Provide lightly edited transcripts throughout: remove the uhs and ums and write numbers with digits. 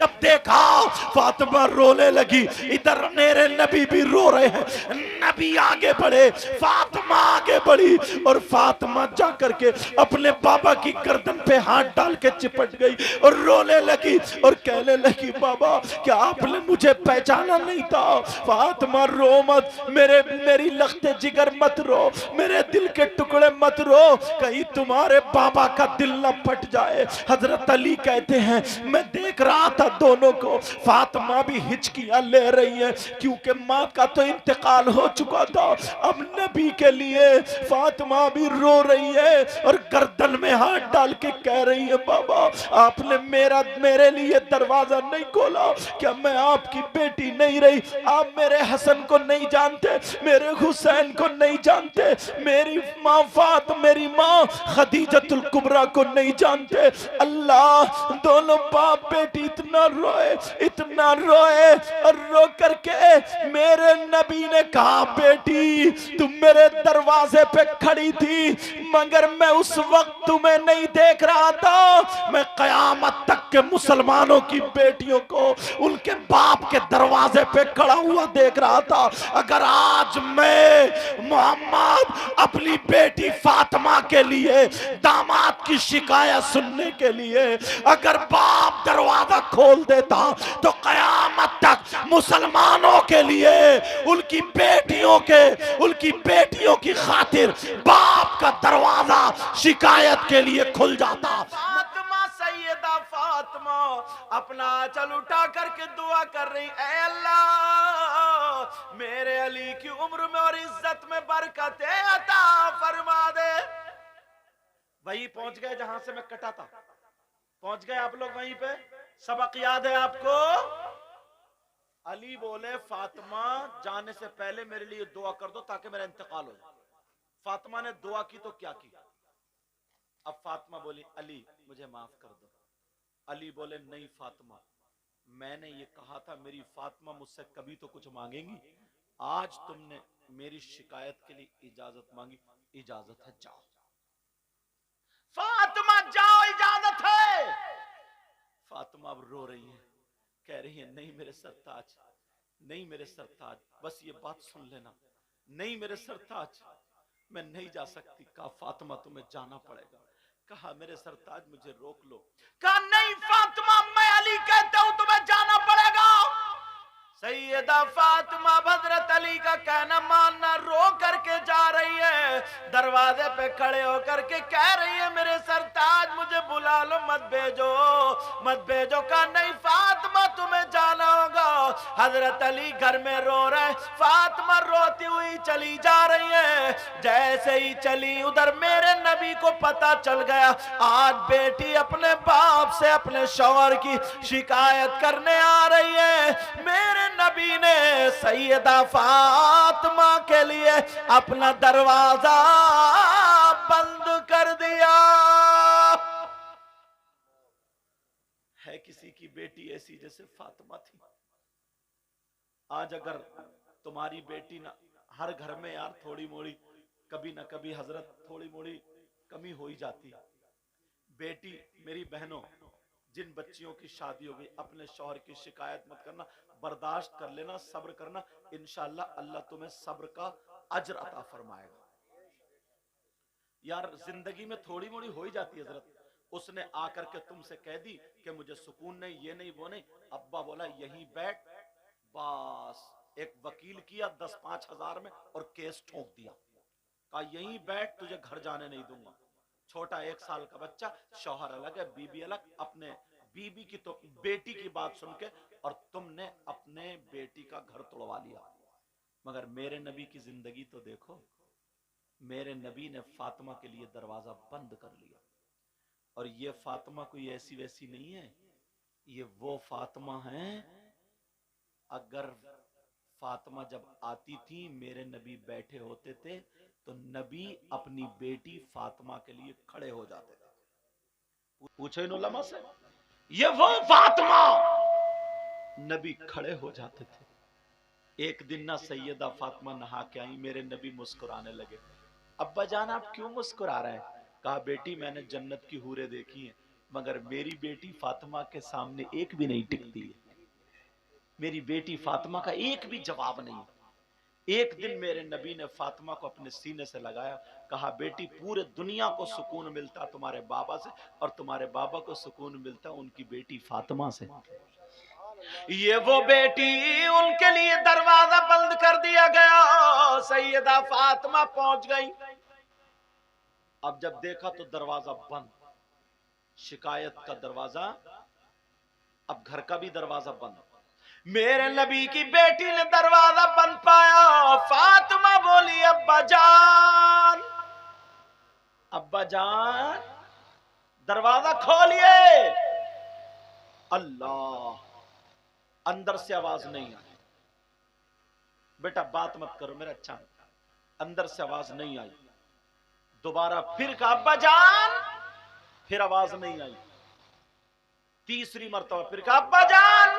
जब देखा फातिमा रोने लगी, इधर मेरे नबी भी रो रहे हैं। नबी आगे बढ़े, फातिमा आगे बढ़ी और फातिमा जा करके अपने बाबा की गर्दन पे हाथ डाल के चिपट गई और रोने लगी और कहने लगी, बाबा क्या आपने मुझे पहचाना नहीं था? फातिमा रो मत, मेरी लख्ते जिगर मत रो, मेरे दिल के टुकड़े मत रो, कहीं तुम्हारे बाबा का दिल न फट जाए। हजरत अली कहते हैं मैं देख रहा था दोनों को, फातिमा भी हिचकियां ले रही है क्योंकि माँ का तो इंतकाल हो चुका था। अब नबी के लिए फातिमा भी रो रही है और गर्दन में हाथ डाल के कह रही है, बाबा आपने मेरे लिए दरवाजा नहीं खोला, क्या मैं आपकी बेटी नहीं रही? आप मेरे हसन को नहीं जानते, मेरे हुसैन को नहीं जानते, मेरी माँ मेरी माँ खदीजतुल कुबरा को नहीं जानते। अल्लाह दोनों बाप बेटी इतना रोए और रो करके मेरे नबी ने कहा, बेटी तुम मेरे दरवाजे पे खड़ी थी मगर मैं उस वक्त तुम्हें नहीं देख रहा था, मैं कयामत तक के मुसलमानों की बेटियों को उनके बाप के दरवाजे पे खड़ा हुआ देख रहा था। अगर आज मैं मोहम्मद अपनी बेटी फातिमा के लिए दामाद की शिकायत सुनने के लिए अगर बाप दरवाजा खोल देता तो कयामत तक मुसलमानों के लिए उनकी बेटियों की खातिर बाप का दरवाजा शिकायत के लिए खुल जाता। फातिमा, सैयदा फातिमा अपना आंचल उठा करके दुआ कर रही, ऐ अल्लाह मेरे अली की उम्र में और इज्जत में बरकत अता फरमा दे। वही पहुंच गए जहां से मैं कटा था, पहुंच गए आप लोग वहीं पे। सबक याद है आपको? अली बोले फातिमा जाने से पहले मेरे लिए दुआ कर दो ताकि मेरा इंतकाल हो जाए। फातिमा ने दुआ की तो क्या की? अब फातिमा बोली, अली मुझे माफ कर दो। अली बोले, नहीं फातिमा, मैंने ये कहा था मेरी फातिमा मुझसे कभी तो कुछ मांगेंगी, आज तुमने मेरी शिकायत के लिए इजाजत मांगी, इजाजत है जाओ। फातिमा जाओ, इजाजत है। फातिमा अब रो रही है, कह रही है, नहीं मेरे सरताज, नहीं मेरे सरताज, बस ये बात सुन लेना, नहीं मेरे सरताज मैं नहीं जा सकती। कहा फातिमा तुम्हें जाना पड़ेगा। कहा मेरे सरताज मुझे रोक लो। कहा नहीं फातिमा, मैं अली कहता हूं तुम्हें जाना पड़ेगा। सैयदा फातिमा हजरत अली का कहना मानना रो करके जा रही है, दरवाजे पे खड़े होकर के कह रही है, मेरे सरताज मुझे बुला लो, मत भेजो। कहा नहीं फातिमा तुम्हें जाना होगा। हजरत अली घर में रो रहे, फातिमा रोती हुई चली जा रही है। जैसे ही चली उधर मेरे नबी को पता चल गया, आज बेटी अपने बाप से अपने शौहर की शिकायत करने आ रही है। मेरे नबी ने सैयदा फातिमा के लिए अपना दरवाजा बंद कर दिया। है किसी की बेटी ऐसी जैसे फातिमा थी? आज अगर तुम्हारी बेटी ना, हर घर में यार थोड़ी मोड़ी कभी ना कभी हजरत थोड़ी मोड़ी कमी हो ही जाती है। बेटी मेरी बहनों, जिन बच्चियों की शादी हो गई अपने शौहर की शिकायत मत करना, बर्दाश्त कर लेना, सब्र करना, इंशाअल्लाह अल्लाह तुम्हें सब्र का अजर अता फरमाएगा। यार जिंदगी में थोड़ी मोड़ी हो ही जाती है हजरत। उसने आकर के तुमसे कह दी कि मुझे सुकून नहीं, ये नहीं वो नहीं, अब्बा बोला यहीं बैठ, बस एक वकील किया 10-5 हजार में और केस ठोक दिया, कहा यहीं बैठ, तुझे घर जाने नहीं दूंगा। छोटा 1 साल का बच्चा, शौहर अलग है, बीबी अलग, अपने बीबी की तो बेटी की बात सुन के और तुमने अपने बेटी का घर तोड़वा लिया। मगर मेरे नबी की जिंदगी तो देखो, मेरे नबी ने फातिमा के लिए दरवाजा बंद कर लिया। और ये फातिमा कोई ऐसी वैसी नहीं है, ये वो फातिमा है, अगर फातिमा जब आती थी मेरे नबी बैठे होते थे तो नबी अपनी बेटी फातिमा के लिए खड़े हो जाते थे। पूछो इन उलमा से, ये वो फातिमा, नबी खड़े हो जाते थे। एक दिन ना सैयदा फातिमा नहा के आई, मेरे नबी मुस्कुराने लगे। अब्बा जान आप क्यों मुस्कुरा रहे हैं? कहा बेटी मैंने जन्नत की हूरें देखी हैं, मगर मेरी बेटी फातिमा के सामने एक भी नहीं टिकती है। मेरी बेटी फातिमा का एक भी जवाब नहीं। एक दिन मेरे नबी ने फातिमा को अपने सीने से लगाया, कहा बेटी पूरे दुनिया को सुकून मिलता तुम्हारे बाबा से, और तुम्हारे बाबा को सुकून मिलता उनकी बेटी फातिमा से। ये वो बेटी, उनके लिए दरवाजा बंद कर दिया गया। सैयदा फातिमा पहुंच गई। अब जब देखा तो दरवाजा बंद, शिकायत का दरवाजा, अब घर का भी दरवाजा बंद। मेरे नबी की बेटी ने दरवाजा बंद पाया। फातिमा बोली अब्बा जान, अब्बा जान दरवाजा खोलिए। अल्लाह, अंदर से आवाज नहीं आई। बेटा बात मत करो मेरा अच्छा। अंदर से आवाज नहीं आई। दोबारा फिर कहा अब्बा जान, फिर आवाज नहीं आई। तीसरी मर्तबा फिर कहा अब्बा जान,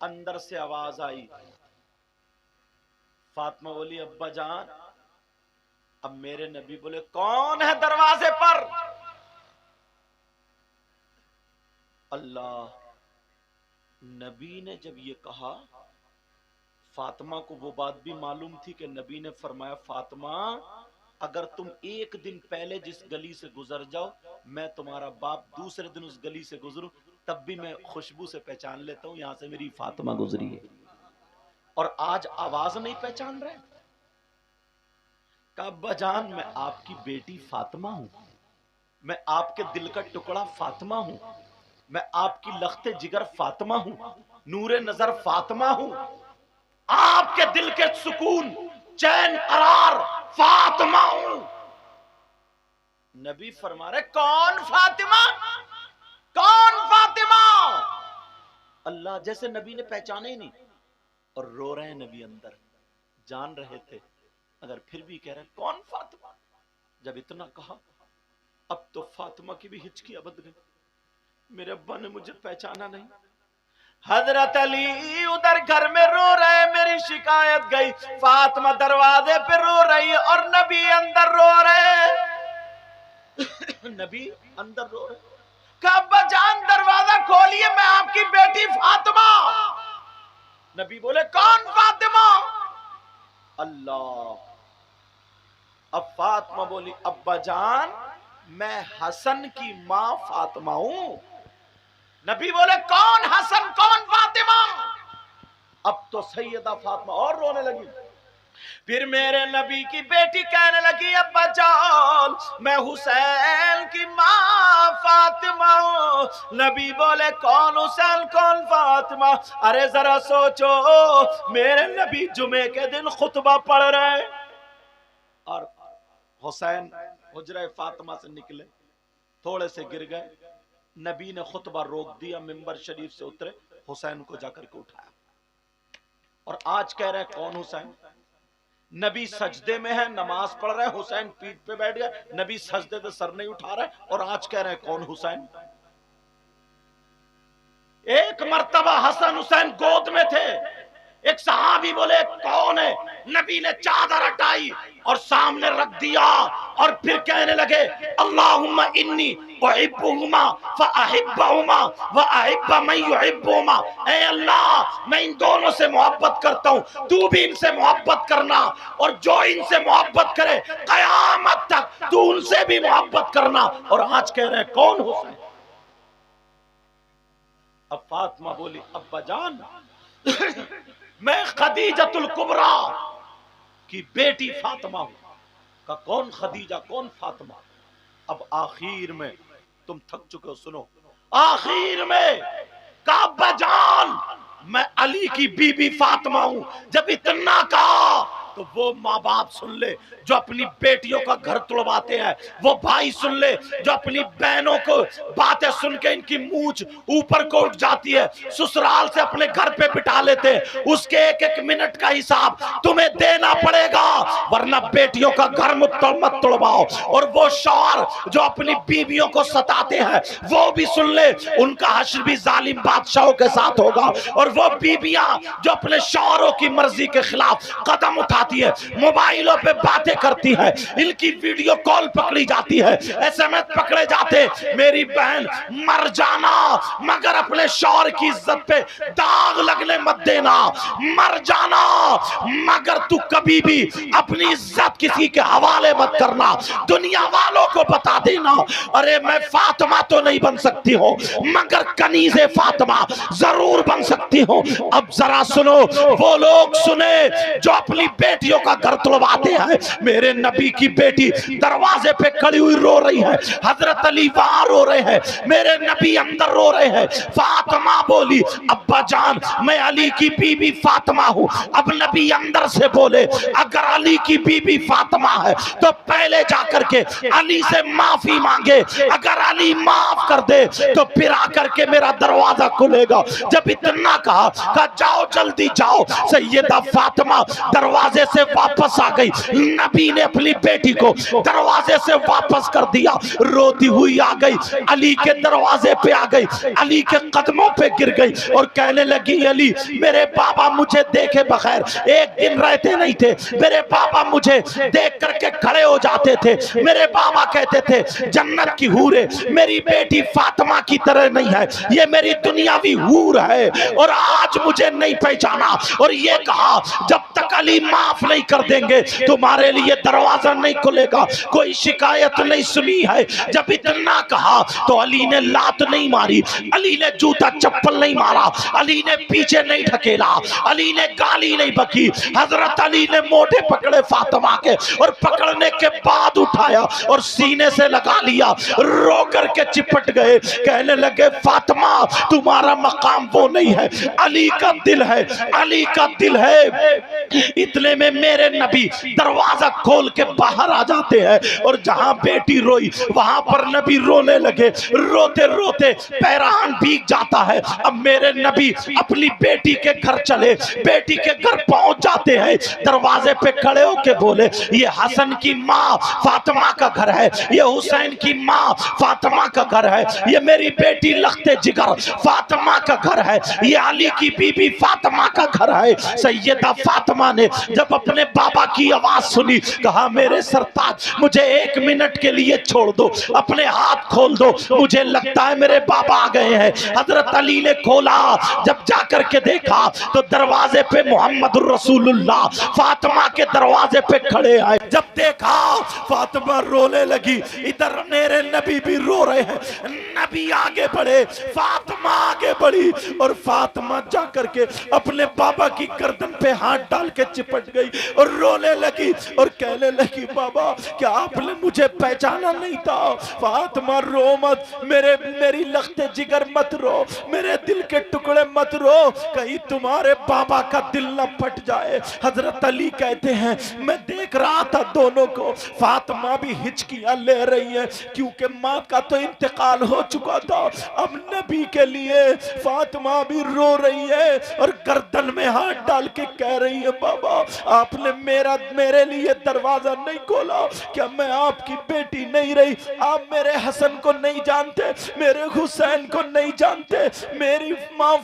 अंदर से आवाज आई। फातिमा बोली अब्बा जान। अब मेरे नबी बोले कौन है दरवाजे पर? अल्लाह, नबी ने जब ये कहा, फातिमा को वो बात भी मालूम थी कि नबी ने फरमाया फातिमा अगर तुम एक दिन पहले जिस गली से गुजर जाओ, मैं तुम्हारा बाप दूसरे दिन उस गली से गुजरूं, तब भी मैं खुशबू से पहचान लेता हूं यहां से मेरी फातिमा गुजरी है। और आज आवाज नहीं पहचान रहे। कहा अब्बा जान, मैं आपकी बेटी फातिमा हूं, मैं आपके दिल का टुकड़ा फातिमा हूं, मैं आपकी लख्ते जिगर फातिमा हूं, नूरे नजर फातिमा हूं, आपके दिल के सुकून चैन करार फातिमा हूं। नबी फरमा रहे कौन फातिमा, कौन फातिमा? अल्लाह, जैसे नबी ने पहचाने ही नहीं। और रो रहे हैं नबी अंदर, जान रहे थे मगर फिर भी कह रहे हैं कौन फातिमा। जब इतना कहा, अब तो फातिमा की भी हिचकियां बंध गई। मेरे अब्बा ने मुझे पहचाना नहीं। हजरत अली उधर घर में रो रहे, मेरी शिकायत गई। फातिमा दरवाजे पे रो रही है और नबी अंदर रो रहे। नबी अंदर रो रहे। अब्बा जान दरवाजा खोलिए, मैं आपकी बेटी फातिमा। नबी बोले कौन फातिमा? अल्लाह। अब फातिमा बोली अब्बा जान, मैं हसन की मां फातिमा हूं। नबी बोले कौन हसन, कौन फातिमा? अब तो सैयदा फातिमा और रोने लगी। फिर मेरे नबी की बेटी कहने लगी अब्बा जान, मैं हुसैन की मां फातिमा हूं। नबी बोले कौन हुसैन, कौन फातिमा? अरे जरा सोचो, मेरे नबी जुमे के दिन खुतबा पढ़ रहे और हुसैन हुजरा फातिमा से निकले, थोड़े से गिर गए। नबी ने खुतबा रोक दिया, मिंबर शरीफ से उतरे, हुसैन को जाकर के उठाया। और आज कह रहे कौन हुसैन? नबी सजदे में है, नमाज पढ़ रहे, हुसैन पीठ पे बैठ गया, नबी सजदे से सर नहीं उठा रहे, और आज कह रहे कौन हुसैन? एक मर्तबा हसन हुसैन गोद में थे। एक सहाबी बोले कौन है? नबी ने चादर हटाई और सामने रख दिया और फिर कहने लगे अल्लाहुम्मा इन्नी उहिब्बुहुमा फअहिब्बहुमा व अहिब्ब मन युहिब्बुहुमा। ऐ अल्लाह, मैं इन दोनों से मोहब्बत करता हूं, तू भी इनसे मोहब्बत करना, और जो इनसे मोहब्बत करे कयामत तक तू उनसे भी मोहब्बत करना। और आज कह रहे हैं कौन हुसैन? अब फातिमा बोली अब्बा जान, मैं खदीजतुल कुबरा की बेटी फातिमा हूं। का कौन खदीजा, कौन फातिमा? अब आखिर में, तुम थक चुके हो, सुनो, आखिर में का अब्बा जान, मैं अली की बीबी फातिमा हूं। जब इतना कहा तो वो माँ बाप सुन ले जो अपनी बेटियों का घर तोड़वाते हैं, वो भाई सुन ले जो अपनी बहनों को बातें सुन के इनकी मूंछ ऊपर को उठ जाती है, ससुराल से अपने घर पे बिठा लेते हैं। उसके एक एक मिनट का हिसाब तुम्हें देना पड़ेगा, वरना बेटियों का घर मत तोड़वाओ। और वो शौहर जो अपनी बीवियों को सताते हैं, वो भी सुन ले, उनका हश्र भी जालिम बादशाहों के साथ होगा। और वो बीबियां जो अपने शौहरों की मर्जी के खिलाफ कदम उठाते जाती है, मोबाइलों पे बातें करती है, इनकी वीडियो कॉल पकड़ी जाती है, एसएमएस पकड़े जाते। मेरी बहन मर जाना मगर अपने शौहर की इज्जत पे दाग लगने मत देना। मर जाना मगर तू कभी भी अपनी इज्जत किसी के हवाले मत करना, दुनिया वालों को बता देना अरे मैं फातिमा तो नहीं बन सकती हूँ मगर कनीज़े फातिमा जरूर बन सकती हूँ। अब जरा सुनो, वो लोग सुने जो अपनी बेटियों का घर तुड़वाते हैं। मेरे नबी की बेटी दरवाजे पे खड़ी हुई रो रही है, हजरत अली वहां रो रहे हैं, मेरे नबी अंदर रो रहे हैं। फातिमा बोली अब्बा जान मैं अली की बीबी फातिमा हूँ। अब नबी अंदर से बोले अगर अली की बीबी फातिमा है तो पहले जाकर के अली से माफी मांगे, अगर अली माफ कर दे तो फिर आकर के मेरा दरवाजा खुलेगा। जब इतना कहा जाओ जल्दी जाओ। सैयदा फातिमा दरवाजे से वापस आ गई, नबी ने अपनी बेटी को दरवाजे से वापस कर दिया, रोती हुई आ गई, अली के दरवाजे पे आ गई, अली के कदमों पे गिर गई और कहने लगी अली मेरे बाबा मुझे देखे बगैर एक दिन रहते नहीं थे, मेरे बाबा मुझे देख करके खड़े हो जाते थे, मेरे बाबा कहते थे जन्नत की हूर है, मेरी बेटी फातिमा की तरह नहीं है, ये मेरी दुनियावी हूर है और आज मुझे नहीं पहचाना। और ये कहा जब तक अली माफ नहीं कर देंगे तुम्हारे लिए दरवाजा नहीं खुलेगा, कोई शिकायत नहीं सुनी है। जब इतना कहा तो अली ने लात नहीं मारी, अली ने जूता चप्पल नहीं मारा, अली ने पीछे नहीं ढकेला, अली ने गाली नहीं बकी। हजरत अली ने मोटे पकड़े फातिमा के और पकड़ने के बाद उठाया और सीने से लगा लिया, रो करके चिपट गए, कहने लगे फातिमा तुम्हारा मकाम वो नहीं है, अली का दिल है, अली का दिल है। इतने में मेरे नबी दरवाजा खोल के बाहर आ जाते हैं और जहां बेटी रोई वहां पर नबी रोने लगे, रोते रोते पैरान भीग जाता है। अब मेरे नबी अपनी बेटी के घर चले, बेटी के घर पहुंच जाते हैं, दरवाजे पे खड़े होके बोले ये हसन की माँ फातिमा का घर है, ये हुसैन की माँ फातिमा का घर है, ये मेरी बेटी लखते जिगर फातिमा का घर है, ये अली की बीबी फातिमा का घर है। सैयदा फातिमा ने जब अपने बाबा की आवाज सुनी कहा मेरे सरताज मुझे 1 मिनट के लिए छोड़ दो, अपने हाथ खोल दो, मुझे लगता है मेरे बाबा आ गए हैं। हजरत अली ने खोला, जब जाकर के देखा तो दरवाजे पे मोहम्मदुर रसूलुल्लाह फातिमा के दरवाजे पे खड़े आए। जब देखा फातिमा रोने लगी, इधर मेरे नबी भी रो रहे हैं, नबी आगे बढ़े, फातिमा आगे बढ़ी और फातिमा जाकर के अपने बाबा की गर्दन पे हाथ डाल के चिपट गई और रोने लगी और कहने लगी बाबा क्या आपने मुझे पहचाना नहीं था? फातिमा रो मत, मेरी लखते जिगर मत रो, मेरे दिल के टुकड़े मत रो, कहीं तुम्हारे बाबा का दिल न फट जाए। हजरत अली कहते हैं मैं देख रहा था दोनों को, फातिमा भी हिचकियां ले रही है क्योंकि माँ का तो इंतकाल हो चुका था, अब नबी के लिए फातिमा भी रो रही है और गर्दन में हाथ डाल के कह रही है बाबा आपने मेरे लिए दरवाजा नहीं खोला, क्या मैं आपकी बेटी नहीं रही? आप मेरे हसन को नहीं जानते, मेरे हुसैन को नहीं जानते, मेरी माँ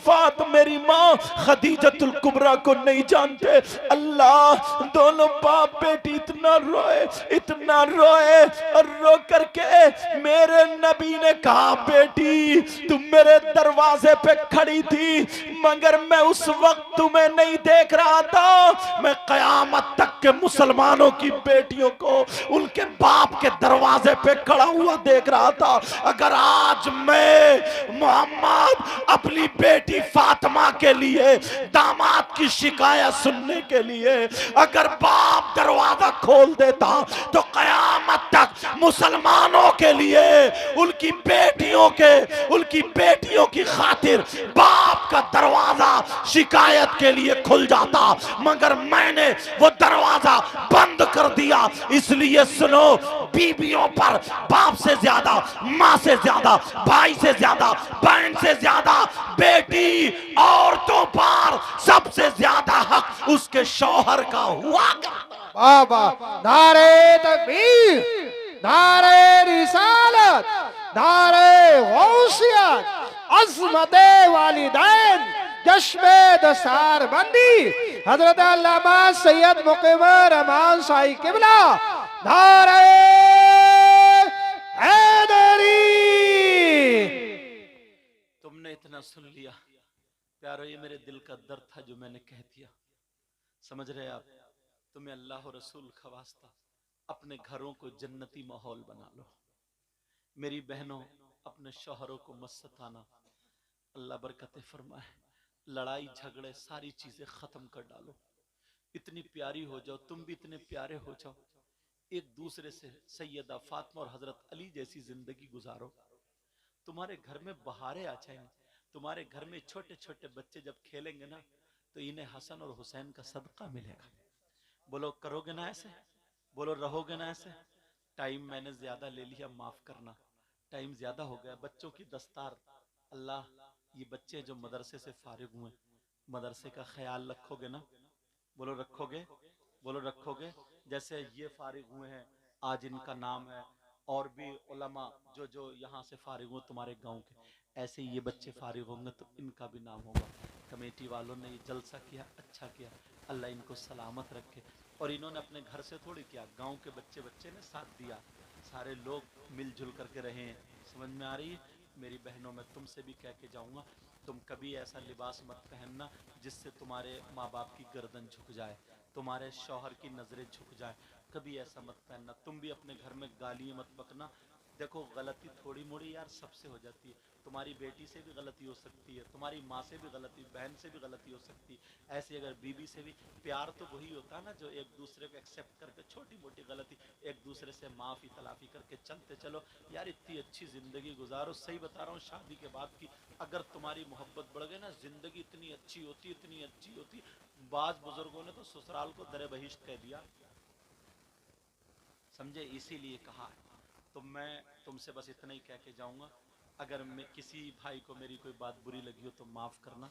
मेरी माँ खदीजतुल कुबरा को नहीं जानते। अल्लाह दोनों बाप बेटी इतना रोए और रो करके मेरे नबी ने कहा बेटी तुम मेरे दरवाजे पे खड़ी थी मगर मैं उस वक्त तुम्हें नहीं देख रहा था, मैं कयामत तक के मुसलमानों की बेटियों को उनके बाप के दरवाजे पे खड़ा हुआ देख रहा था। अगर आज मैं मोहम्मद अपनी बेटी फातिमा के लिए दामाद की शिकायत सुनने के लिए अगर बाप दरवाजा खोल देता तो कयामत तक मुसलमानों के लिए उनकी बेटियों की खातिर बाप का दरवाजा शिकायत के लिए खुल जाता, मगर मैंने वो दरवाजा बंद कर दिया। इसलिए सुनो, बीबियों पर बाप से ज्यादा, माँ से ज्यादा, भाई से ज्यादा, बहन से ज्यादा, बेटी औरतों पर सबसे ज्यादा हक उसके शौहर का हुआ। बाबा नारे तकबीर, नारे रिसालत, नारे गौसियत, अज़मते वालिदैन, जश्मे दसार बंदी हजरत अल्लामा सैयद मुक़िम रहमान साई किबला नारे हैदरी। तुमने इतना सुन लिया प्यारो, ये मेरे दिल का दर्द था जो मैंने कह दिया। समझ रहे आप? तुम्हें अल्लाह और रसूल का वास्ता अपने घरों को जन्नती माहौल बना लो। मेरी बहनों, अपने शौहरों को मत सताना। अल्लाह बरकत फरमाए। लड़ाई झगड़े सारी चीजें खत्म कर डालो। इतनी प्यारी हो जाओ, तुम भी इतने प्यारे हो जाओ, एक दूसरे से सैयदा फातिमा और हजरत अली जैसी जिंदगी गुजारो। तुम्हारे घर में बहारें आ जाएंगे। तुम्हारे घर में छोटे छोटे बच्चे जब खेलेंगे ना, तो इन्हें हसन और हुसैन का सदका मिलेगा। बोलो करोगे ना ऐसे? बोलो रहोगे ना ऐसे? टाइम मैंने ज्यादा ले लिया, माफ करना, टाइम ज्यादा हो गया। बच्चों की दस्तार, अल्लाह ये बच्चे जो मदरसे से फारिग हुए, मदरसे का ख्याल रखोगे ना? बोलो रखोगे? बोलो रखोगे? जैसे ये फारिग हुए हैं, आज इनका नाम है, और भी उलमा जो जो यहाँ से फारिग हुए तुम्हारे गांव के, ऐसे ये बच्चे फारिग होंगे तो इनका भी नाम होगा। कमेटी वालों ने ये जलसा किया, अच्छा किया, अल्लाह इनको सलामत रखे। और इन्होंने अपने घर से थोड़ी किया, गांव के बच्चे बच्चे ने साथ दिया, सारे लोग मिलजुल करके रहे हैं। समझ में आ रही है? मेरी बहनों, मैं तुमसे भी कह के जाऊँगा, तुम कभी ऐसा लिबास मत पहनना जिससे तुम्हारे माँ बाप की गर्दन झुक जाए, तुम्हारे शौहर की नज़रें झुक जाए। कभी ऐसा मत पहनना। तुम भी अपने घर में गालियाँ मत बकना। देखो गलती थोड़ी मोड़ी यार सबसे हो जाती है। तुम्हारी बेटी से भी गलती हो सकती है, तुम्हारी माँ से भी गलती, बहन से भी गलती हो सकती है। ऐसे अगर बीवी से भी, प्यार तो वही होता है ना जो एक दूसरे को एक्सेप्ट करके छोटी मोटी गलती एक दूसरे से माफ़ी तलाफ़ी करके चलते चलो। यार इतनी अच्छी ज़िंदगी गुजारो। सही बता रहा हूँ, शादी के बाद की अगर तुम्हारी मोहब्बत बढ़ गई ना, ज़िंदगी इतनी अच्छी होती, इतनी अच्छी होती। बाज बुजुर्गों ने तो ससुराल को दरे बहिश्त कह दिया, समझे? इसीलिए कहा है। तो मैं तुमसे बस इतना ही कह के जाऊंगा। अगर मैं किसी भाई को मेरी कोई बात बुरी लगी हो तो माफ़ करना।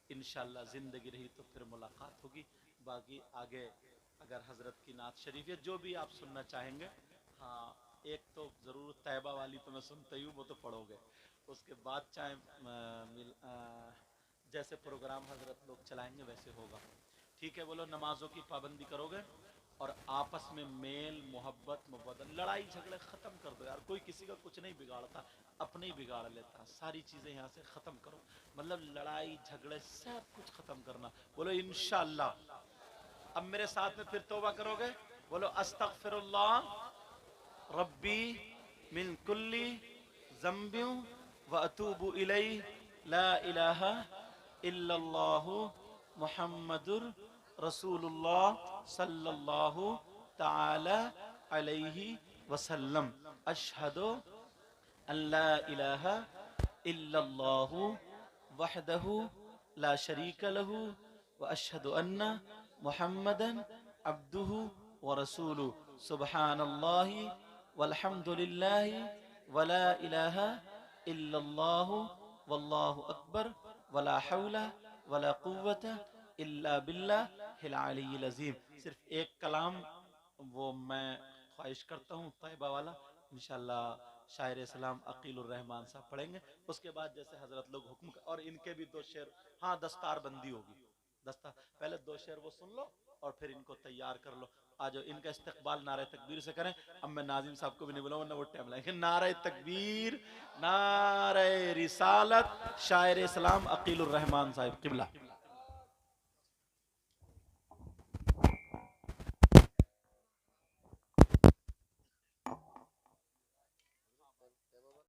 इंशाल्लाह ज़िंदगी रही तो फिर मुलाकात होगी। बाकी आगे अगर हज़रत की नात शरीफ या जो भी आप सुनना चाहेंगे, हाँ एक तो ज़रूर तैबा वाली तो मैं सुनता ही हूँ, वो तो पढ़ोगे। उसके बाद चाहे जैसे प्रोग्राम हज़रत लोग चलाएंगे वैसे होगा। ठीक है? बोलो नमाजों की पाबंदी करोगे और आपस में मेल मोहब्बत मुबदल, लड़ाई झगड़े ख़त्म कर दो यार। कोई किसी का कुछ नहीं बिगाड़ता, अपने ही बिगाड़ लेता। सारी चीज़ें यहाँ से ख़त्म करो, मतलब लड़ाई झगड़े सब कुछ ख़त्म करना। बोलो इंशाअल्लाह। अब मेरे साथ में फिर तौबा करोगे? बोलो अस्तगफिरुल्लाह रब्बी मिन कुल्ली ज़ंबिन व अतूबु इलैहि ला इलाहा इल्लल्लाहु मुहम्मदुर रसूलुल्लाह सल्लल्लाहु ताला अलैहि वसल्लम। अशहदु अल्ला इलाहा इल्लल्लाहु वहदहु ला शरीका लहू व अशहदु अन्ना मुहम्मदन अब्दुहु व रसूलुहु। सुब्हानल्लाहि वल्हम्दुलिल्लाहि वला इलाहा इल्लल्लाहु वल्लाहु अकबर वला हौला वला कुव्वता इल्ला बिल्लाहिल अलीय्यिल अज़ीम। सिर्फ एक कलाम वो मैं ख्वाहिश करता हूँ तैयबा वाला, इंशाल्लाह शायर इस्लाम अकीलुर रहमान साहब पढ़ेंगे। उसके बाद जैसे हजरत लोग हुक्म और इनके भी दो शेर, हाँ दस्तार बंदी होगी, दस्तार पहले दो शेर वो सुन लो और फिर इनको तैयार कर लो। आज इनका इस्तकबाल नारे तकबीर से करें। अब मैं नाजिम साहब को भी नहीं बुलाऊंगा, वो टाइम लगेगा। नारे तकबीर, नारे रिसालत, शायर इस्लाम अकीलुर रहमान साहब किबला।